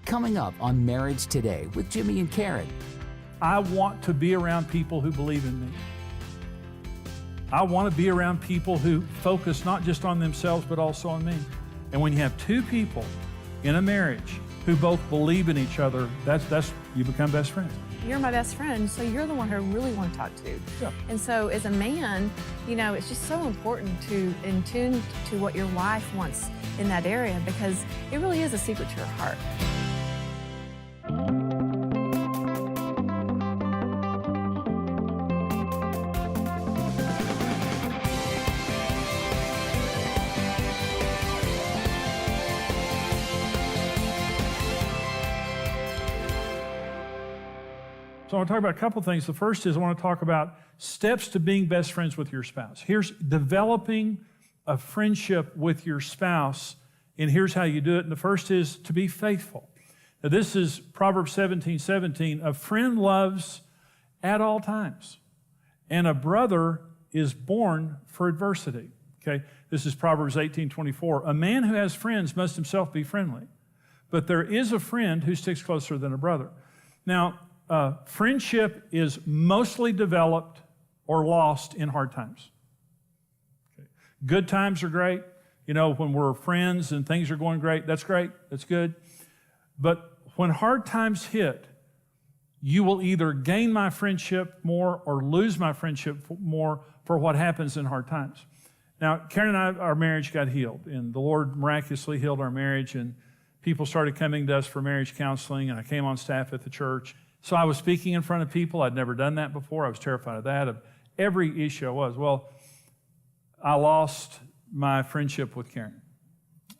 Coming up on Marriage Today with Jimmy and Karen. I want to be around people who believe in me. I want to be around people who focus not just on themselves, but also on me. And when you have two people in a marriage who both believe in each other, that's you become best friends. You're my best friend, so you're the one I really want to talk to. Yeah. And so as a man, it's just so important to in tune to what your wife wants in that area, because it really is a secret to your heart. So I want to talk about a couple things. The first is I want to talk about steps to being best friends with your spouse. Here's developing a friendship with your spouse, and here's how you do it. And the first is to be faithful. Now this is Proverbs 17:17. A friend loves at all times, and a brother is born for adversity. Okay, this is Proverbs 18:24. A man who has friends must himself be friendly, but there is a friend who sticks closer than a brother. Now, friendship is mostly developed or lost in hard times. Okay. Good times are great. When we're friends and things are going great, that's great, that's good. But when hard times hit, you will either gain my friendship more or lose my friendship more for what happens in hard times. Now, Karen and I, our marriage got healed, and the Lord miraculously healed our marriage, and people started coming to us for marriage counseling, and I came on staff at the church. So I was speaking in front of people. I'd never done that before. I was terrified of that, of every issue I was. Well, I lost my friendship with Karen.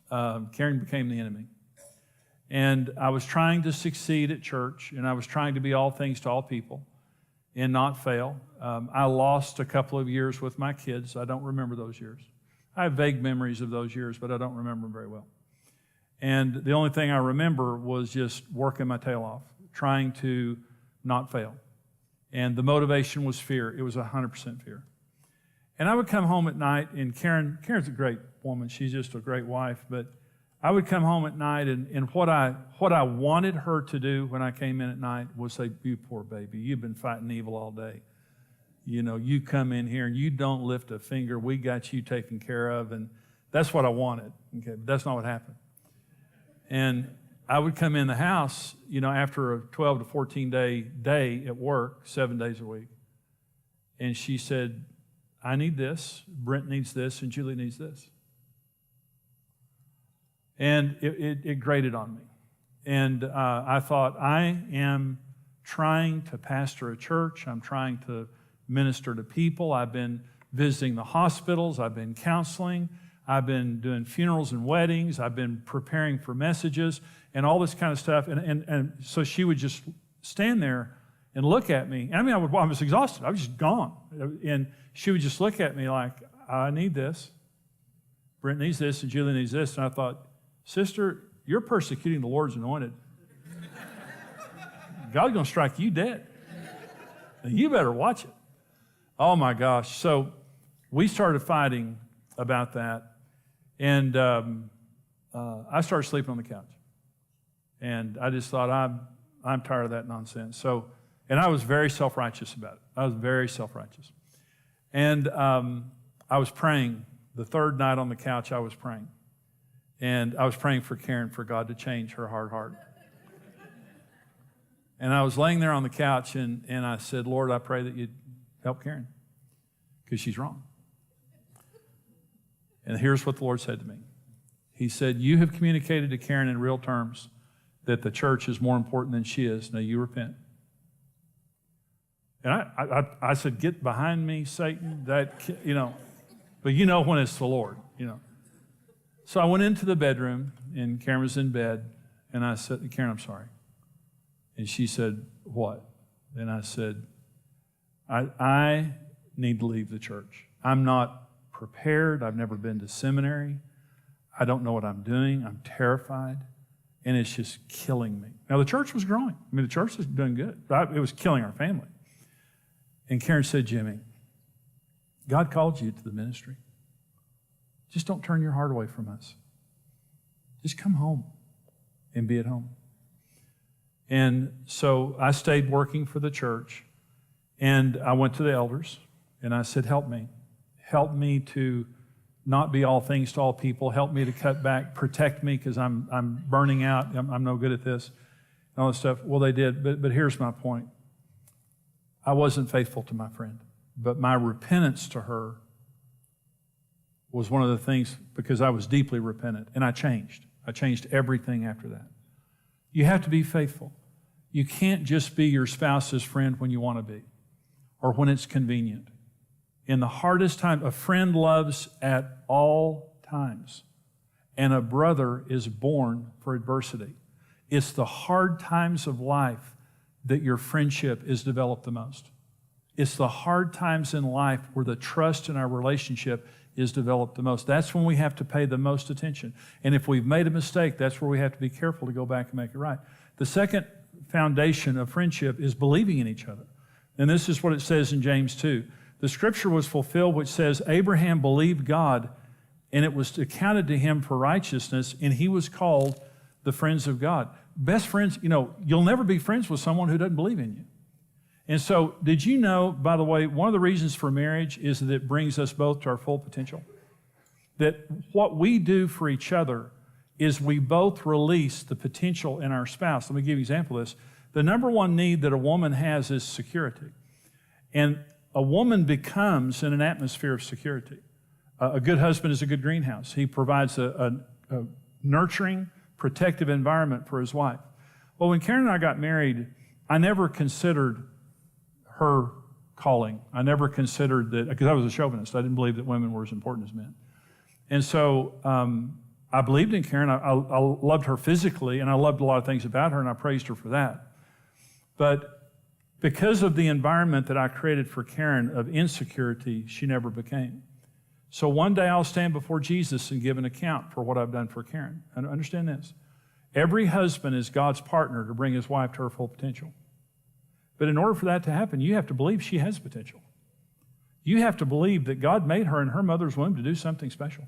Karen became the enemy. And I was trying to succeed at church, and I was trying to be all things to all people and not fail. I lost a couple of years with my kids. I don't remember those years. I have vague memories of those years, but I don't remember them very well. And the only thing I remember was just working my tail off, trying to not fail. And the motivation was fear. It was 100% fear. And I would come home at night, and Karen's a great woman. She's just a great wife. But I would come home at night, and what I wanted her to do when I came in at night was say, "You poor baby, you've been fighting evil all day. You come in here and you don't lift a finger. We got you taken care of." And that's what I wanted. Okay, but that's not what happened. And I would come in the house, after a 12 to 14 day at work, 7 days a week. And she said, "I need this, Brent needs this, and Julie needs this." And it grated on me. And I thought, I am trying to pastor a church. I'm trying to minister to people. I've been visiting the hospitals. I've been counseling. I've been doing funerals and weddings. I've been preparing for messages and all this kind of stuff. And so she would just stand there and look at me. I was exhausted. I was just gone. And she would just look at me like, "I need this. Brent needs this, and Julie needs this." And I thought, "Sister, you're persecuting the Lord's anointed. God's going to strike you dead. And you better watch it." Oh my gosh. So we started fighting about that. And I started sleeping on the couch. And I just thought, I'm tired of that nonsense. And I was very self-righteous about it. I was very self-righteous. And I was praying. The third night on the couch, I was praying. And I was praying for Karen, for God to change her hard heart. And I was laying there on the couch, and I said, "Lord, I pray that you'd help Karen, because she's wrong." And here's what the Lord said to me. He said, "You have communicated to Karen in real terms that the church is more important than she is. Now you repent." And I said, "Get behind me, Satan." But when it's the Lord, So I went into the bedroom, and Karen was in bed, and I said, "Karen, I'm sorry." And she said, "What?" And I said, I need to leave the church. I'm not prepared. I've never been to seminary. I don't know what I'm doing. I'm terrified. And it's just killing me. Now, the church was growing. The church was doing good. But it was killing our family. And Karen said, "Jimmy, God called you to the ministry. Just don't turn your heart away from us. Just come home and be at home." And so I stayed working for the church, and I went to the elders, and I said, help me. Help me to not be all things to all people. Help me to cut back, protect me, because I'm burning out. I'm no good at this, and all this stuff. Well, they did, but here's my point. I wasn't faithful to my friend, but my repentance to her was one of the things, because I was deeply repentant, and I changed. I changed everything after that. You have to be faithful. You can't just be your spouse's friend when you want to be or when it's convenient. In the hardest time, a friend loves at all times, and a brother is born for adversity. It's the hard times of life that your friendship is developed the most. It's the hard times in life where the trust in our relationship is developed the most. That's when we have to pay the most attention. And if we've made a mistake, that's where we have to be careful to go back and make it right. The second foundation of friendship is believing in each other. And this is what it says in James 2. The scripture was fulfilled which says, Abraham believed God, and it was accounted to him for righteousness, and he was called the friends of God. Best friends, you'll never be friends with someone who doesn't believe in you. And so, did you know, by the way, one of the reasons for marriage is that it brings us both to our full potential? That what we do for each other is we both release the potential in our spouse. Let me give you an example of this. The number one need that a woman has is security. And a woman becomes in an atmosphere of security. A good husband is a good greenhouse. He provides a nurturing, protective environment for his wife. Well, when Karen and I got married, I never considered her calling. I never considered that, because I was a chauvinist. I didn't believe that women were as important as men. And so I believed in Karen. I loved her physically, and I loved a lot of things about her, and I praised her for that. But because of the environment that I created for Karen of insecurity, she never became. So one day I'll stand before Jesus and give an account for what I've done for Karen. And understand this. Every husband is God's partner to bring his wife to her full potential. But in order for that to happen, you have to believe she has potential. You have to believe that God made her in her mother's womb to do something special,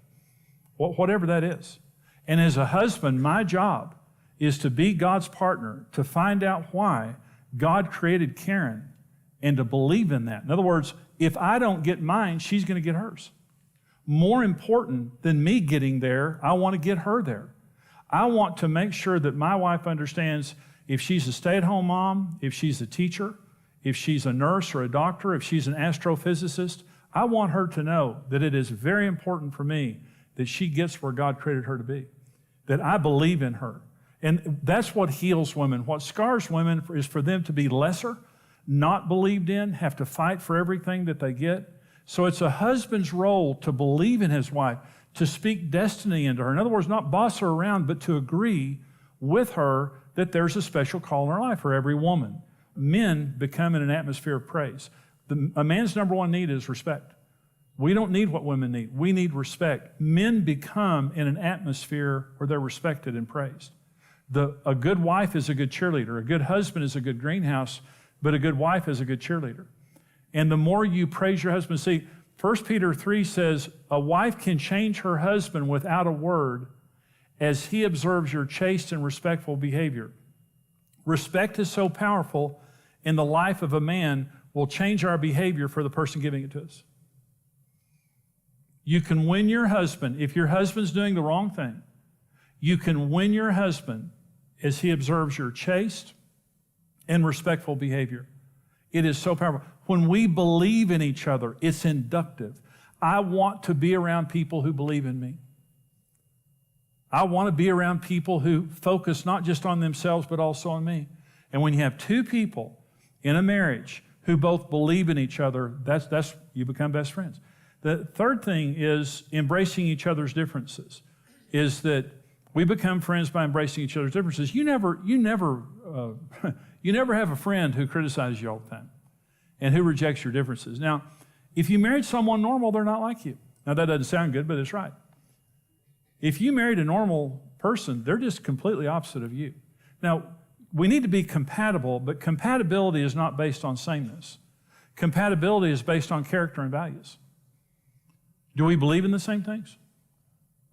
whatever that is. And as a husband, my job is to be God's partner, to find out why God created Karen and to believe in that. In other words, if I don't get mine, she's going to get hers. More important than me getting there, I want to get her there. I want to make sure that my wife understands if she's a stay-at-home mom, if she's a teacher, if she's a nurse or a doctor, if she's an astrophysicist, I want her to know that it is very important for me that she gets where God created her to be, that I believe in her. And that's what heals women. What scars women is for them to be lesser, not believed in, have to fight for everything that they get. So it's a husband's role to believe in his wife, to speak destiny into her. In other words, not boss her around, but to agree with her that there's a special call in her life for every woman. Men become in an atmosphere of praise. A man's number one need is respect. We don't need what women need. We need respect. Men become in an atmosphere where they're respected and praised. A good wife is a good cheerleader. A good husband is a good greenhouse, but a good wife is a good cheerleader. And the more you praise your husband, see, 1 Peter 3 says, a wife can change her husband without a word as he observes your chaste and respectful behavior. Respect is so powerful in the life of a man, will change our behavior for the person giving it to us. You can win your husband. If your husband's doing the wrong thing, you can win your husband as he observes your chaste and respectful behavior. It is so powerful. When we believe in each other, it's inductive. I want to be around people who believe in me. I want to be around people who focus not just on themselves, but also on me. And when you have two people in a marriage who both believe in each other, that's you become best friends. The third thing is embracing each other's differences, is that we become friends by embracing each other's differences. You never have a friend who criticizes you all the time and who rejects your differences. Now, if you married someone normal, they're not like you. Now, that doesn't sound good, but it's right. If you married a normal person, they're just completely opposite of you. Now, we need to be compatible, but compatibility is not based on sameness. Compatibility is based on character and values. Do we believe in the same things?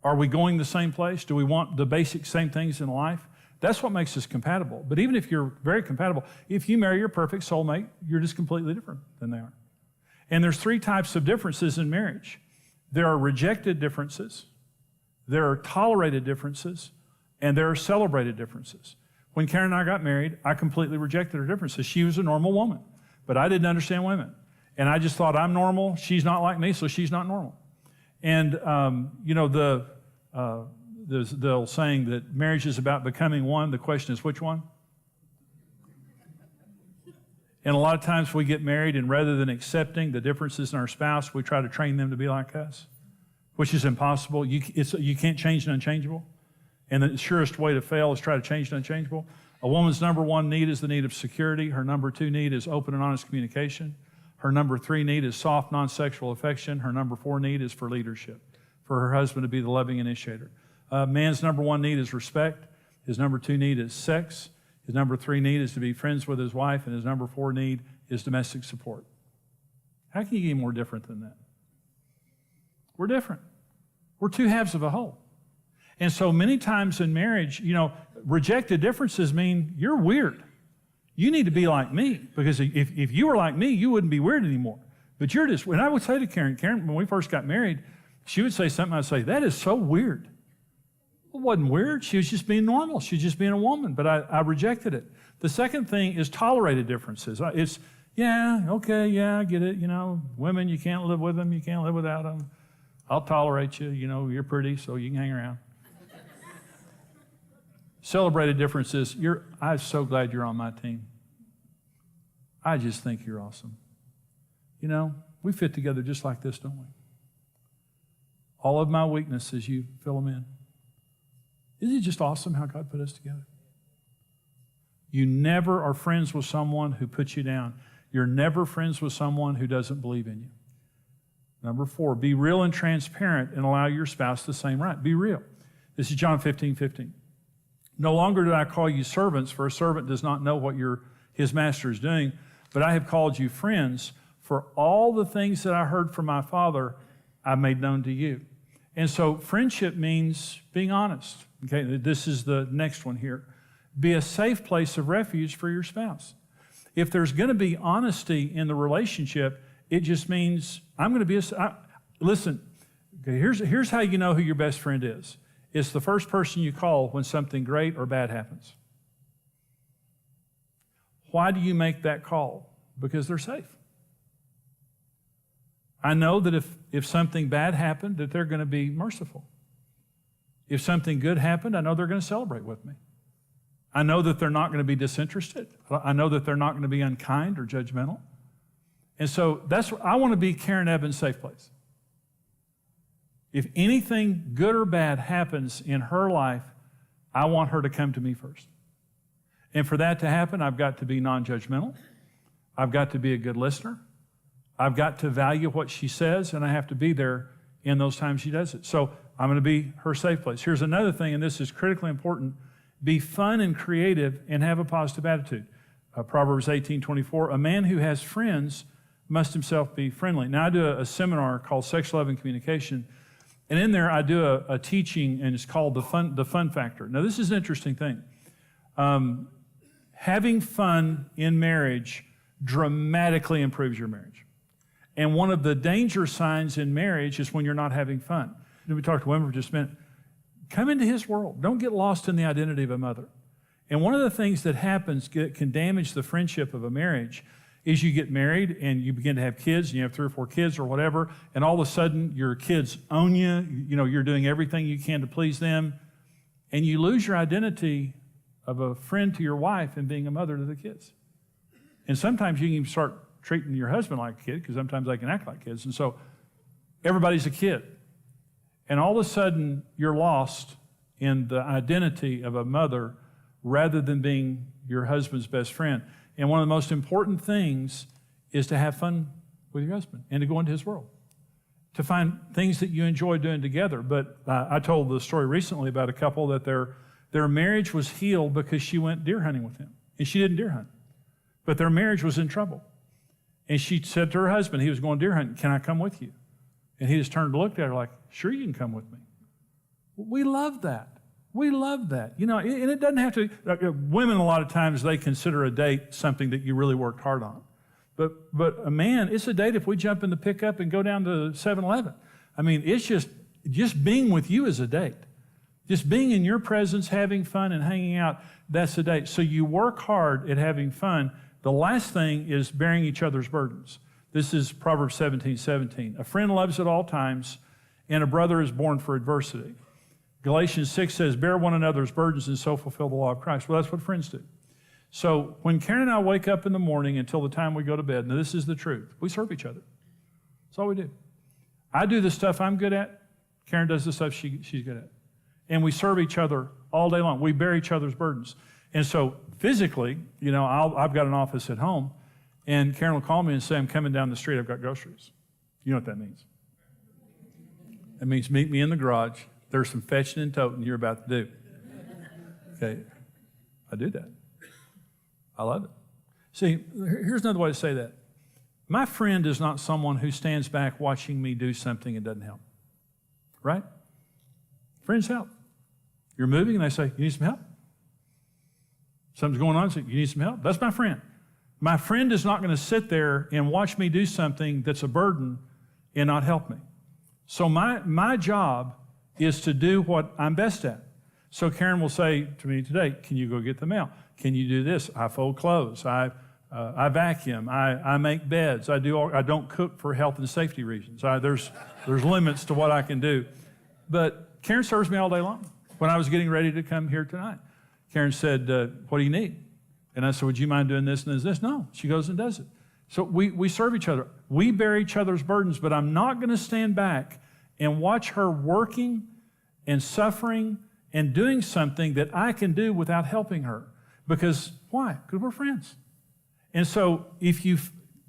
Are we going the same place? Do we want the basic same things in life? That's what makes us compatible. But even if you're very compatible, if you marry your perfect soulmate, you're just completely different than they are. And there's 3 types of differences in marriage. There are rejected differences, there are tolerated differences, and there are celebrated differences. When Karen and I got married, I completely rejected her differences. She was a normal woman, but I didn't understand women. And I just thought, I'm normal, she's not like me, so she's not normal. And, there's the old saying that marriage is about becoming one. The question is, which one? And a lot of times we get married, and rather than accepting the differences in our spouse, we try to train them to be like us, which is impossible. You can't change the unchangeable. And the surest way to fail is try to change the unchangeable. A woman's number 1 need is the need of security. Her number 2 need is open and honest communication. Her number 3 need is soft, non-sexual affection. Her number 4 need is for leadership, for her husband to be the loving initiator. Man's number 1 need is respect. His number 2 need is sex. His number 3 need is to be friends with his wife. And his number 4 need is domestic support. How can you get more different than that? We're different. We're 2 halves of a whole. And so many times in marriage, rejected differences mean you're weird. You need to be like me, because if you were like me, you wouldn't be weird anymore. But you're just, when I would say to Karen, when we first got married, she would say something, I'd say, that is so weird. It wasn't weird. She was just being normal. She was just being a woman, but I rejected it. The second thing is tolerated differences. It's, I get it. Women, you can't live with them. You can't live without them. I'll tolerate you. You're pretty, so you can hang around. Celebrated differences. I'm so glad you're on my team. I just think you're awesome. We fit together just like this, don't we? All of my weaknesses, you fill them in. Isn't it just awesome how God put us together? You never are friends with someone who puts you down. You're never friends with someone who doesn't believe in you. Number 4, be real and transparent and allow your spouse the same right. Be real. This is John 15:15. No longer do I call you servants, for a servant does not know what his master is doing, but I have called you friends, for all the things that I heard from my Father I made known to you. And so friendship means being honest. Okay, this is the next one here. Be a safe place of refuge for your spouse. If there's going to be honesty in the relationship, it just means I'm going to be listen, okay, here's how you know who your best friend is. It's the first person you call when something great or bad happens. Why do you make that call? Because they're safe. I know that if something bad happened, that they're going to be merciful. If something good happened, I know they're going to celebrate with me. I know that they're not going to be disinterested. I know that they're not going to be unkind or judgmental. And so I want to be Karen Evans' safe place. If anything good or bad happens in her life, I want her to come to me first. And for that to happen, I've got to be non-judgmental. I've got to be a good listener. I've got to value what she says, and I have to be there in those times she does it. So I'm going to be her safe place. Here's another thing, and this is critically important. Be fun and creative and have a positive attitude. Proverbs 18:24, a man who has friends must himself be friendly. Now, I do a seminar called Sexual Love and Communication, and in there I do a teaching, and it's called the fun factor. Now, this is an interesting thing. Having fun in marriage dramatically improves your marriage. And one of the danger signs in marriage is when you're not having fun. We talked to women for just a minute. Come into his world. Don't get lost in the identity of a mother. And one of the things that happens that can damage the friendship of a marriage is you get married and you begin to have kids, and you have 3 or 4 kids or whatever, and all of a sudden your kids own you. You're doing everything you can to please them, and you lose your identity of a friend to your wife and being a mother to the kids. And sometimes you can even start treating your husband like a kid, because sometimes they can act like kids. And so everybody's a kid. And all of a sudden, you're lost in the identity of a mother rather than being your husband's best friend. And one of the most important things is to have fun with your husband and to go into his world, to find things that you enjoy doing together. But I told the story recently about a couple that their marriage was healed because she went deer hunting with him. And she didn't deer hunt. But their marriage was in trouble. And she said to her husband, he was going deer hunting, can I come with you? And he just turned and looked at her like, sure, you can come with me. We love that. We love that. And it doesn't have to, women a lot of times, they consider a date something that you really worked hard on. But a man, it's a date if we jump in the pickup and go down to 7-Eleven. I mean, it's just being with you is a date. Just being in your presence, having fun and hanging out, that's a date. So you work hard at having fun. The last thing is bearing each other's burdens. This is Proverbs 17:17. A friend loves at all times, and a brother is born for adversity. Galatians 6 says, bear one another's burdens and so fulfill the law of Christ. Well, that's what friends do. So when Karen and I wake up in the morning until the time we go to bed, now this is the truth, we serve each other. That's all we do. I do the stuff I'm good at. Karen does the stuff she's good at. And we serve each other all day long. We bear each other's burdens. And so physically, I've got an office at home, and Karen will call me and say, I'm coming down the street, I've got groceries. You know what that means? That means meet me in the garage. There's some fetching and toting you're about to do. Okay, I do that. I love it. See, here's another way to say that. My friend is not someone who stands back watching me do something and doesn't help. Right? Friends help. You're moving and they say, you need some help? Something's going on, so you need some help? That's my friend. My friend is not going to sit there and watch me do something that's a burden and not help me. So my job is to do what I'm best at. So Karen will say to me today, can you go get the mail? Can you do this? I fold clothes. I vacuum. I make beds. I don't cook for health and safety reasons. There's limits to what I can do. But Karen serves me all day long. When I was getting ready to come here tonight, Karen said, what do you need? And I said, would you mind doing this and this? No. She goes and does it. So we serve each other. We bear each other's burdens, but I'm not going to stand back and watch her working and suffering and doing something that I can do without helping her. Because, why? Because we're friends. And so if you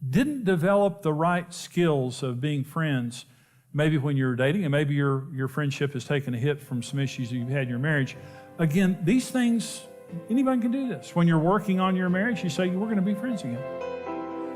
didn't develop the right skills of being friends, maybe when you're dating, and maybe your friendship has taken a hit from some issues you've had in your marriage, again, these things, anybody can do this. When you're working on your marriage, you say, we're going to be friends again.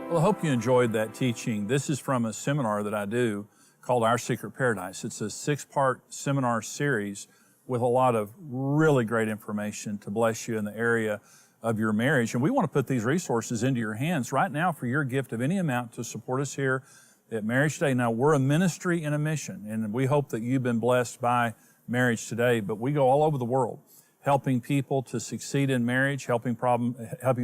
Well, I hope you enjoyed that teaching. This is from a seminar that I do called Our Secret Paradise. It's a 6-part seminar series with a lot of really great information to bless you in the area of your marriage. And we want to put these resources into your hands right now for your gift of any amount to support us here at Marriage Today. Now, we're a ministry and a mission, and we hope that you've been blessed by Marriage Today, but we go all over the world helping people to succeed in marriage, helping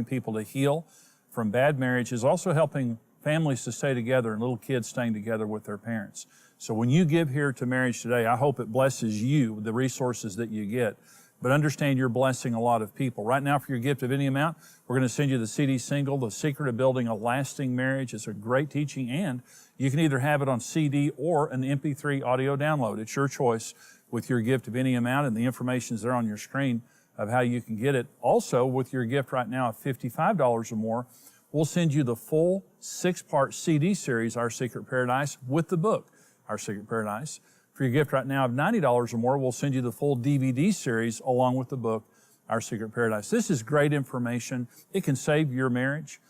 people to heal from bad marriages, also helping families to stay together and little kids staying together with their parents. So when you give here to Marriage Today, I hope it blesses you with the resources that you get. But understand you're blessing a lot of people. Right now, for your gift of any amount, we're going to send you the CD single, The Secret of Building a Lasting Marriage. It's a great teaching, and you can either have it on CD or an MP3 audio download. It's your choice with your gift of any amount, and the information is there on your screen of how you can get it. Also, with your gift right now of $55 or more, we'll send you the full 6-part CD series, Our Secret Paradise, with the book, Our Secret Paradise. For your gift right now of $90 or more, we'll send you the full DVD series along with the book, Our Secret Paradise. This is great information. It can save your marriage.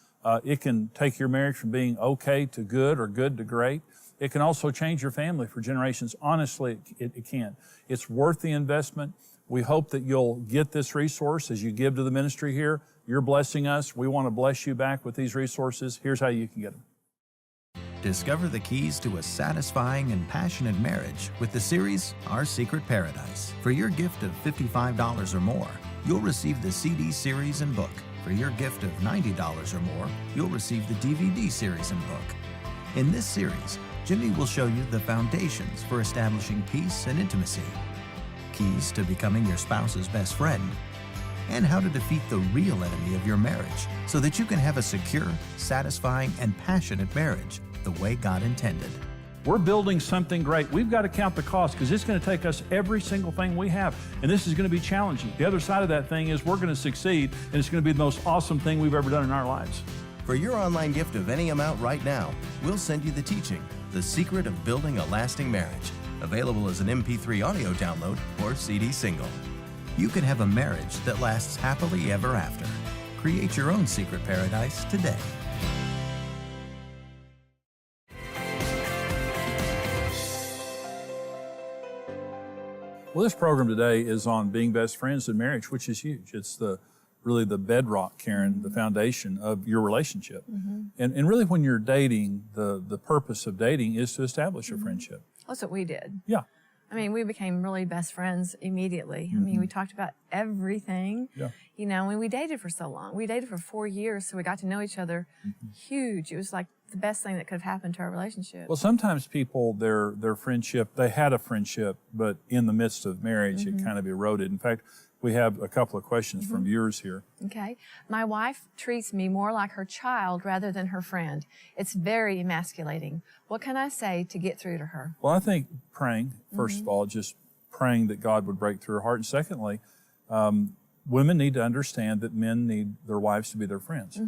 It can take your marriage from being okay to good or good to great. It can also change your family for generations. Honestly, it can. It's worth the investment. We hope that you'll get this resource as you give to the ministry here. You're blessing us. We want to bless you back with these resources. Here's how you can get them. Discover the keys to a satisfying and passionate marriage with the series, Our Secret Paradise. For your gift of $55 or more, you'll receive the CD series and book. For your gift of $90 or more, you'll receive the DVD series and book. In this series, Jimmy will show you the foundations for establishing peace and intimacy, keys to becoming your spouse's best friend, and how to defeat the real enemy of your marriage so that you can have a secure, satisfying, and passionate marriage the way God intended. We're building something great. We've got to count the cost because it's going to take us every single thing we have, and this is going to be challenging. The other side of that thing is we're going to succeed, and it's going to be the most awesome thing we've ever done in our lives. For your online gift of any amount right now, we'll send you the teaching, The Secret of Building a Lasting Marriage, available as an MP3 audio download or CD single. You can have a marriage that lasts happily ever after. Create your own secret paradise today. Well, this program today is on being best friends in marriage, which is huge. It's really the bedrock, Karen, the foundation of your relationship. And really when you're dating, the purpose of dating is to establish a friendship. That's what we did. Yeah. I mean, we became really best friends immediately. I mean, we talked about everything. Yeah. You know, and we dated for so long. We dated for 4 years, so we got to know each other. Huge. It was like the best thing that could have happened to our relationship. Well, sometimes people, their friendship, they had a friendship, but in the midst of marriage, it kind of eroded. In fact, we have a couple of questions from viewers here. Okay. My wife treats me more like her child rather than her friend. It's very emasculating. What can I say to get through to her? Well, I think praying, first of all, just praying that God would break through her heart. And secondly, women need to understand that men need their wives to be their friends.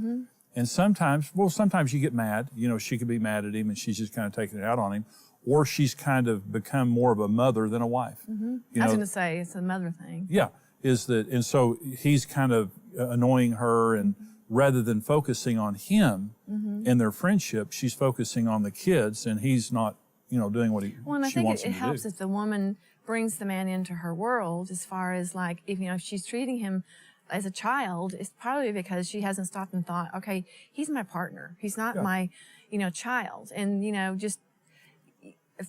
And sometimes you get mad. You know, she could be mad at him and she's just kind of taking it out on him. Or she's kind of become more of a mother than a wife. You I was know, going to say, it's a mother thing. yeah, and so he's kind of annoying her, and rather than focusing on him and their friendship, she's focusing on the kids, and he's not, doing what Well, and I she think wants it him to do. helps if the woman brings the man into her world, as far as like, if she's treating him as a child, it's probably because she hasn't stopped and thought, okay, he's my partner. He's not my, child. And, just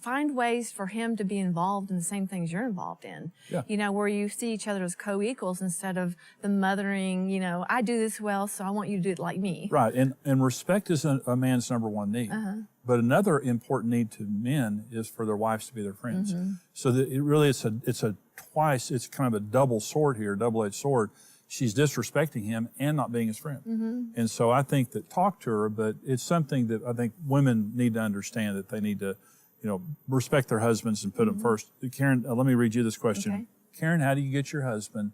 find ways for him to be involved in the same things you're involved in. Yeah. Where you see each other as co-equals instead of the mothering, I do this well, so I want you to do it like me. Right, and respect is a man's number one need. But another important need to men is for their wives to be their friends. So that it's kind of a double sword here, double-edged sword. She's disrespecting him and not being his friend. And so I think that talk to her, but it's something that I think women need to understand, that they need to, respect their husbands and put them first. Karen, let me read you this question. Okay. Karen, how do you get your husband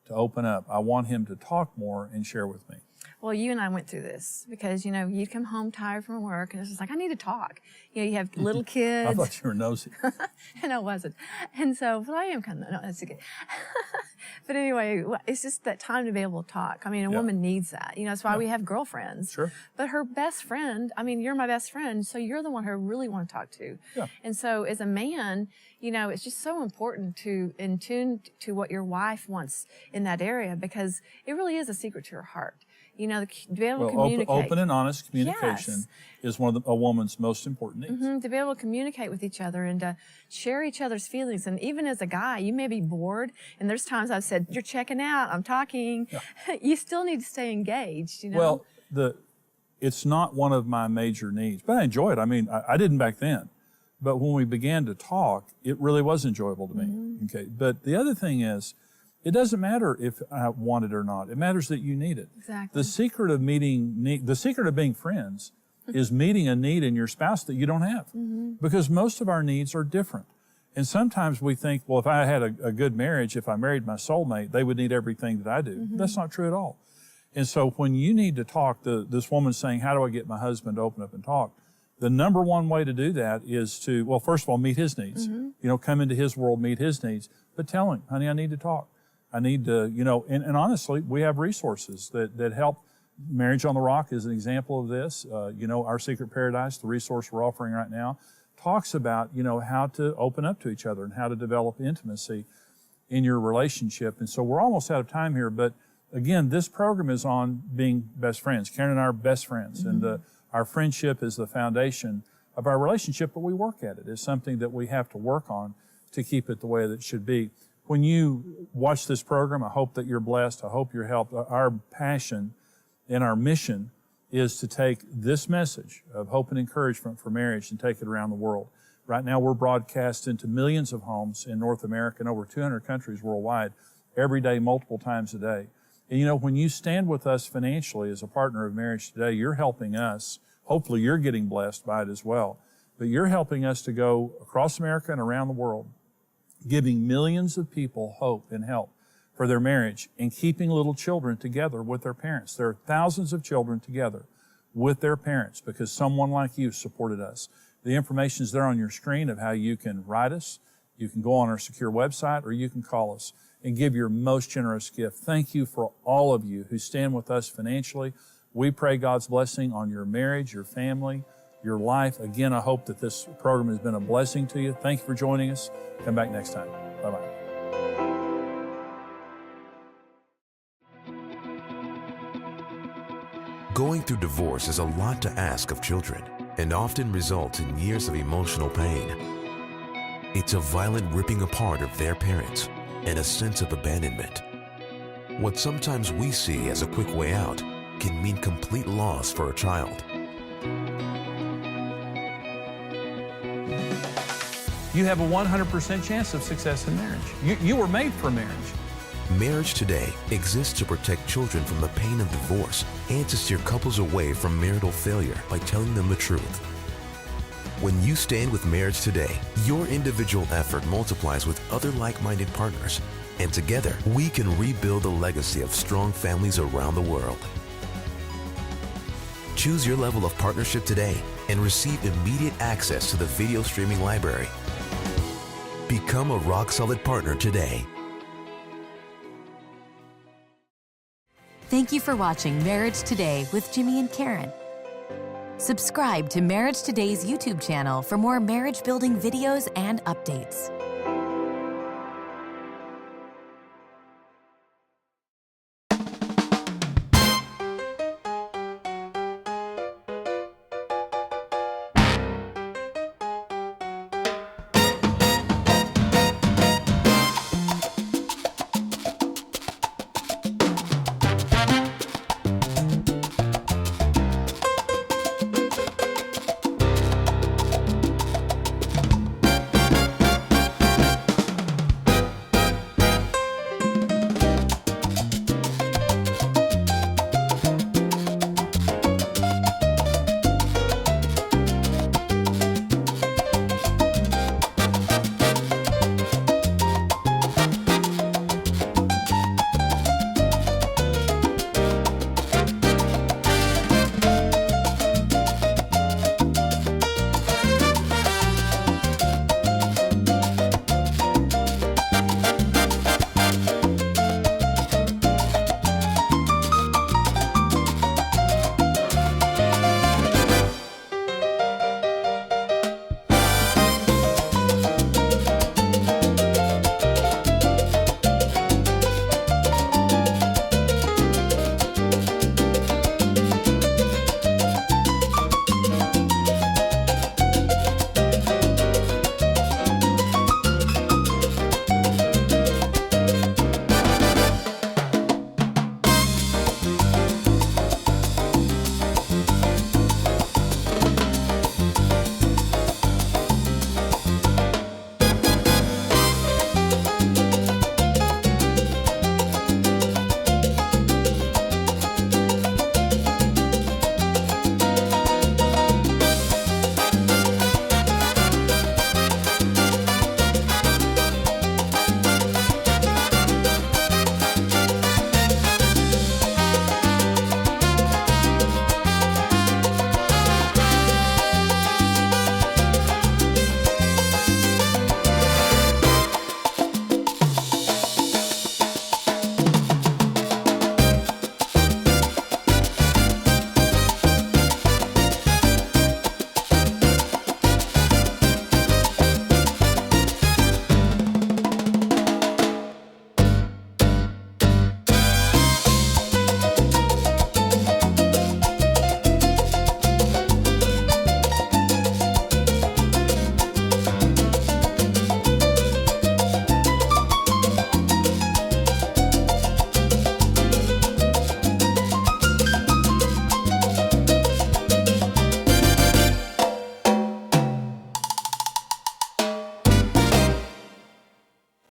to open up? I want him to talk more and share with me. Well, you and I went through this because, you'd come home tired from work and it's just like, I need to talk. You have little kids. I thought you were nosy. And I wasn't. And so, but I am kind of, no, that's okay. But anyway, it's just that time to be able to talk. I mean, a woman needs that. That's why we have girlfriends. Sure. But her best friend, you're my best friend, so you're the one who I really want to talk to. Yeah. And so as a man, it's just so important to in tune to what your wife wants in that area, because it really is a secret to her heart. To be able to communicate. Open and honest communication is one of a woman's most important needs. To be able to communicate with each other and to share each other's feelings. And even as a guy, you may be bored, and there's times I've said, you're checking out, I'm talking. Yeah. You still need to stay engaged, Well, it's not one of my major needs, but I enjoy it. I didn't back then. But when we began to talk, it really was enjoyable to me. Okay. But the other thing is, it doesn't matter if I want it or not. It matters that you need it. Exactly. The secret of being friends is meeting a need in your spouse that you don't have. Because most of our needs are different. And sometimes we think, well, if I had a good marriage, if I married my soulmate, they would need everything that I do. That's not true at all. And so when you need to talk, this woman's saying, how do I get my husband to open up and talk? The number one way to do that is to, well, first of all, meet his needs. Come into his world, meet his needs. But tell him, honey, I need to talk. I need to, and honestly, we have resources that help. Marriage on the Rock is an example of this. Our Secret Paradise, the resource we're offering right now, talks about, how to open up to each other and how to develop intimacy in your relationship. And so we're almost out of time here, but again, this program is on being best friends. Karen and I are best friends, and our friendship is the foundation of our relationship, but we work at it. It's something that we have to work on to keep it the way that it should be. When you watch this program, I hope that you're blessed. I hope you're helped. Our passion and our mission is to take this message of hope and encouragement for marriage and take it around the world. Right now, we're broadcast into millions of homes in North America and over 200 countries worldwide, every day, multiple times a day. And when you stand with us financially as a partner of Marriage Today, you're helping us. Hopefully, you're getting blessed by it as well. But you're helping us to go across America and around the world, giving millions of people hope and help for their marriage and keeping little children together with their parents. There are thousands of children together with their parents because someone like you supported us. The information is there on your screen of how you can write us. You can go on our secure website, or you can call us and give your most generous gift. Thank you for all of you who stand with us financially. We pray God's blessing on your marriage, your family, your life. Again, I hope that this program has been a blessing to you. Thank you for joining us. Come back next time. Bye-bye. Going through divorce is a lot to ask of children and often results in years of emotional pain. It's a violent ripping apart of their parents and a sense of abandonment. What sometimes we see as a quick way out can mean complete loss for a child. You have a 100% chance of success in marriage. You were made for marriage. Marriage Today exists to protect children from the pain of divorce and to steer couples away from marital failure by telling them the truth. When you stand with Marriage Today, your individual effort multiplies with other like-minded partners, and together we can rebuild the legacy of strong families around the world. Choose your level of partnership today and receive immediate access to the video streaming library. Become a rock-solid partner today. Thank you for watching Marriage Today with Jimmy and Karen. Subscribe to Marriage Today's YouTube channel for more marriage-building videos and updates.